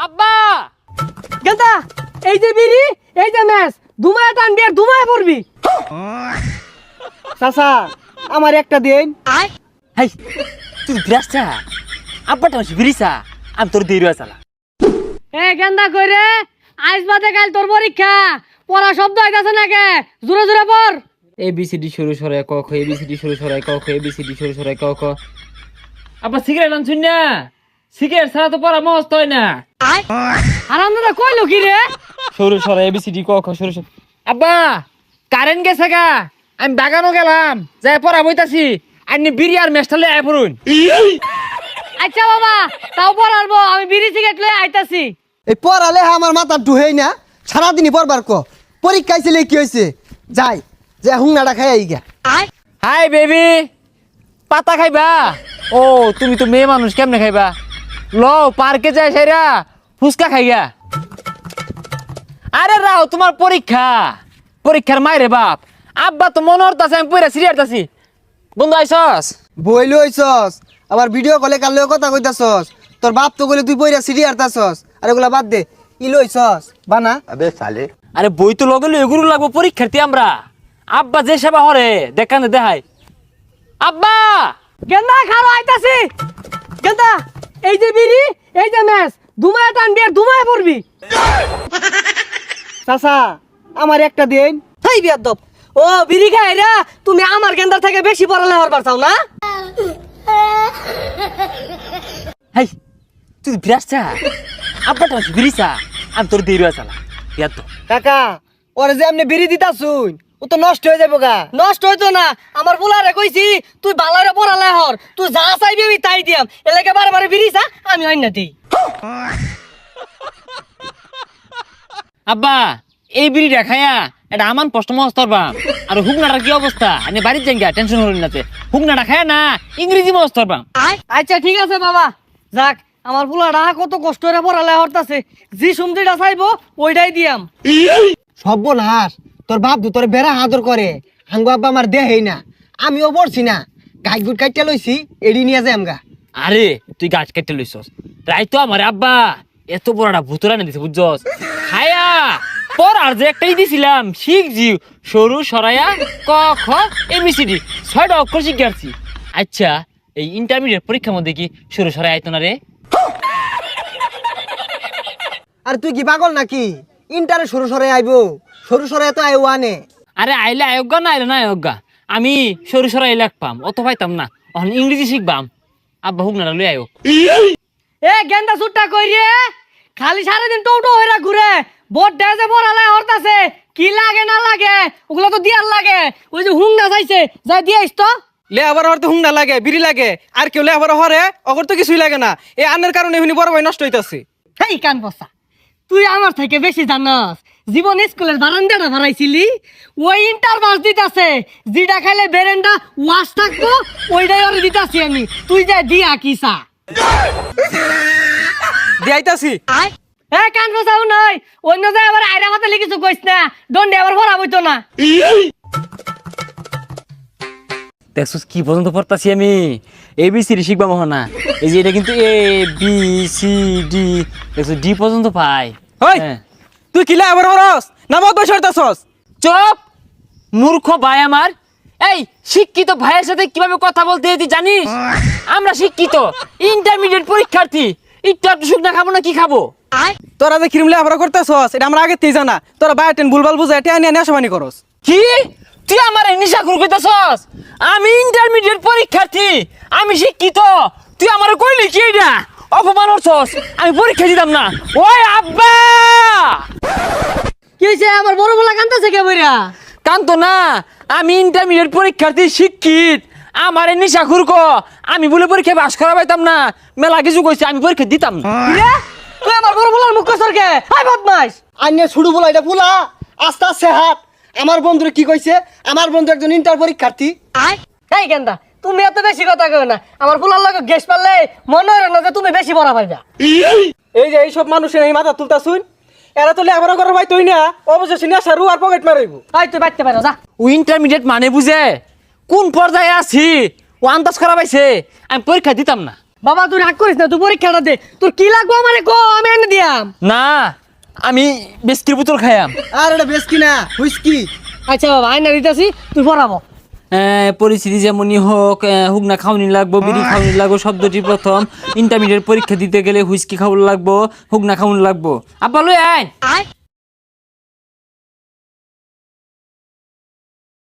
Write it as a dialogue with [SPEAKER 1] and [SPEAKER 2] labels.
[SPEAKER 1] আব্বা
[SPEAKER 2] গেলতা এই যে বিড়ি এই যে ম্যাচ দুমায় টানবি আর দুমায় পড়বি।
[SPEAKER 3] চাচা আমার একটা দিন।
[SPEAKER 1] হাই তুই বিরাসা আব্বাটা হচ্ছে বিরিসা আমি তোর দেরি চালা।
[SPEAKER 2] এ গেন্দা কইরে আজ বাদে কাল তোর পরীক্ষা পড়া শব্দ আইতাছে নাকি জোরে জোরে পড়।
[SPEAKER 1] ABCD শুরু সরাই ক খ ABCD শুরু সরাই ক খ ABCD শুরু সরাই ক খ। আব্বা সিগারেট আনছুন না, সিগারেট ছাড়া তো পড়া মস্ত হয় না।
[SPEAKER 2] আরামদাদা কইলো কি রে?
[SPEAKER 1] শুরু সরাই ABCD ক খ শুরু সরাই। আব্বা কারেন্ট গেছে গা, আমি বাগানও গেলাম যাই পড়া বইতাছি। আপনি বিড়ি আর মেস্টালে আয় পড়ুন।
[SPEAKER 2] আচ্ছা বাবা তাও পড়ারবো, আমি বিড়ি সিগারেট লয়ে আইতাছি।
[SPEAKER 3] এই পড়ালে আমার মাথা ঢুহেই না, সারাদিনই পড়বার ক। পরীক্ষায় ছিল কি হয়েছে, যাই যে হুংনাটা খাই আই গা।
[SPEAKER 1] হাই বেবি, পাতা খাইবা? ও তুমি তো মেয়ে মানুষ, কেমনে খাইবা? ল পার্কে যাই সাইরা ফুচকা খাইয়া। আরে রাও তোমার পরীক্ষা, পরীক্ষার মাইরে বাপ। আব্বা তো মনে হতাছে আমি পড়া সিরিয়াসতাছি। বন্ধু আইসস?
[SPEAKER 3] বই লইছস আবার ভিডিও কলে কাল কথা কইতাছস। তোর বাপ তো কইলে তুই বইরা সিডি আরতাছস। আর এগুলা বাদ দে, ই লইছস বানা।
[SPEAKER 1] আরে বই তো লগে লই এগুলো লাগবো পরীক্ষার্থী আমরা। আব্বা যে সেবা হরে দেখানে দেখাই। আব্বা
[SPEAKER 2] গেন্দা খালো আইতাছি। গেন্দা এই যে বিড়ি এই যে ম্যাচ দুমায় টানবি আর দুমায় পড়বি।
[SPEAKER 3] চাচা আমার একটা দিন।
[SPEAKER 2] হেই বিয়াদব, ও বিড়ি খাইরা তুমি আমার গেন্দার থেকে বেশি পড়ালেখা করবার চাও না?
[SPEAKER 1] হাই তুই বিরাসা আব্বাটা হচ্ছে বিরিসা আমি তোর দেরি চালা। ইয়ার তো
[SPEAKER 3] কাকা ওরে যে এমনি বিড়ি দিতাছুন, ও তো নষ্ট হয়ে যাবো গা।
[SPEAKER 2] নষ্ট হইতো না, আমার বুলারে কইছি তুই বালারে পড়ালে হর, তুই যা চাইবি আমি তাই দিয়াম। এলাকে বারে বারে বিড়িছা আমি অন্য দিই।
[SPEAKER 1] আব্বা এই বিড়িটা খায়া এটা আমার কষ্ট মস্ত হবা। আর হুকনাটার কি অবস্থা? আমি বাড়ির যাই গা, টেনশন হলেন না। হুকনাটা খায়া না ইংরেজি মস্ত হবা।
[SPEAKER 2] আচ্ছা ঠিক আছে বাবা, যাক আমার বুলারা কত কষ্ট করে পড়ালেখা করতেছে, যে সুমদিটা চাইবো ওইটাই দিয়াম।
[SPEAKER 3] সর্বনাশ, তোর বাপ তো তোর বেড়া আদর করে, হাঙ্গু আব্বা আমার দেহেই না। আমিও পড়ছি না, গাছ গুট কাটতে লইছি, এড়ি নিয়ে যাই আমগা।
[SPEAKER 1] আরে তুই গাছ কেটে লইছস, তাই তো আমার আব্বা এত বড়টা ভুতুরা না দিছে বুঝছস। খায়া পর আর যে একটাই দিছিলাম শিখছি, সরু সরাইয়া ক খ ABCD 6টা অক্ষর শিখে আসছি। আচ্ছা এই ইন্টারমিডিয়েট পরীক্ষার মধ্যে কি সরু সরাই আইতো না রে?
[SPEAKER 3] আর তুই কি পাগল নাকি? ইন্টারে সরু সরে আইবো, সরু সরে তো আইও আনে।
[SPEAKER 1] আরে আইলে আয়োগা না আইলে না আয়োগা, আমি সরু সরাই পাম অত পাইতাম না। এখন ইংরেজি শিখবাম। আব্বা হুক না লই আয়ো।
[SPEAKER 2] এ গেন্দা সুট্টা কই রে, খালি সারাদিন টোটো হইরা ঘুরে, বোট ডেজে পড়ালেখা করতাছে, কি লাগে না লাগে ওগুলো তো দিয়ার লাগে। ওই যে হুং না চাইছে যাই দিয়াইস তো।
[SPEAKER 4] লে আবার হরতে হুং না লাগে, বিড়ি লাগে, আর কেউ লে আবার হরে অগর তো কিছুই লাগে না। এই আন্নের কারণে এমনি বড় ভাই নষ্ট হইতাছে।
[SPEAKER 2] হেই কান বসা, তুই আমার থেকে বেশি জানাস। জীবন স্কুলের বারান্দাটা ধরাইছিলি, ওই ইন্টার বাস দিতাছে, যেটা খাইলে বেরেন্ডা ওয়াশ থাকবো ওইটাই ওরে দিতাছি আমি। তুই যা দিয়া কিসা
[SPEAKER 4] দিয়াইতাছি।
[SPEAKER 2] এ কান বসাও নয়, অন্য জায়গায় আবার আয়রা মাথা লিখিস কইস না, দণ্ডে আবার ভরা বইতো না।
[SPEAKER 1] দেখছিস কি পর্যন্ত পড়তাছি আমি? ABCD শিখবা মহনা। এই যে এটা কিন্তু ABCD দেখছিস D পর্যন্ত পাই।
[SPEAKER 4] হই
[SPEAKER 1] হ্যাঁ।
[SPEAKER 4] তুই কি লে আবার হরস না মত বসে হইতাছস?
[SPEAKER 1] চুপ মূর্খ ভাই আমার। এই শিক্ষিত ভাইয়ের সাথে কিভাবে কথা বলতে হয় তুই জানিস? আমরা শিক্ষিত ইন্টারমিডিয়েট পরীক্ষার্থী, একটু একটু শুকনা খাবো না কি খাবো?
[SPEAKER 4] তোরা যে ক্রিম লে আবার করতেছস এটা আমরা আগে তেই জানা। তোরা বায়োটেন ভুলভাল বুঝাই টেনে নিয়ে নেশাবানি করস।
[SPEAKER 1] কি তুই আমার নিশা খুর কইতাছস? আমি ইন্টারমিডিয়েট পরীক্ষার্থী, আমি শিক্ষিত, তুই আমার কইলি কি এটা? অপমান করছস, আমি পরীক্ষা দিতাম না। ওই আব্বা
[SPEAKER 2] কি হয়েছে? আমার বড় বলা কান্দাছে কে বইরা?
[SPEAKER 1] কান্ত না, আমি ইন্টারমিডিয়েট পরীক্ষার্থী শিক্ষিত, আমার নিশা খুর কো আমি বলে পরীক্ষা পাস করা পাইতাম না। মেলা কিছু কইছে, আমি পরীক্ষা দিতাম না।
[SPEAKER 2] রে তুই আমার বড় বলার মুখ সরকে হাই বদমাইশ।
[SPEAKER 3] আইনে ছুড়ু বলা এটা ফুলা, আস্তে আস্তে হাত। আমার বন্ধুরে কি কইছে? আমার বন্ধু একজন ইন্টার পরীক্ষার্থী।
[SPEAKER 2] এই গেন্দা তুমি এত বেশি কথা কও না, আমার ফুলার লগে গ্যাস পারলে মনে হয় না যে তুমি বেশি বড় পাইবা।
[SPEAKER 4] এই যে এইসব মানুষের এই মাথা তুলতাছুন, এরা তো লে আবার করার ভাই তুই না অবশেষে নেশা রু আর পকেট মারাইব।
[SPEAKER 2] এই তুই বাইতে পারো যা।
[SPEAKER 1] ও ইন্টারমিডিয়েট মানে বুঝে কোন পর্যায়ে আছি ও আন্দাজ করা পাইছে, আমি পরীক্ষা দিতাম না।
[SPEAKER 2] বাবা তুই রাগ করিস না, তুই পরীক্ষাটা দে। তোর কি লাগবো আমারে কো, আমি এনে দিয়াম।
[SPEAKER 1] না আমি বিস্কির বোতল খাইয়াম।
[SPEAKER 3] আর এটা বেশ কিনা হুইস্কি।
[SPEAKER 2] আচ্ছা বাবা আইনা দিতেছি তুই পড়াবো।
[SPEAKER 1] পরিস্থিতি যেমনই হোক, হুক না খাওয়ানি লাগবো, বিড়ি খাওয়ানি লাগবো, শব্দটি প্রথম। ইন্টারমিডিয়েট পরীক্ষা দিতে গেলে হুইস্কি খাওয়ানো লাগবো, হুক না খাওয়ানি লাগবো। আব্বা লই আইন।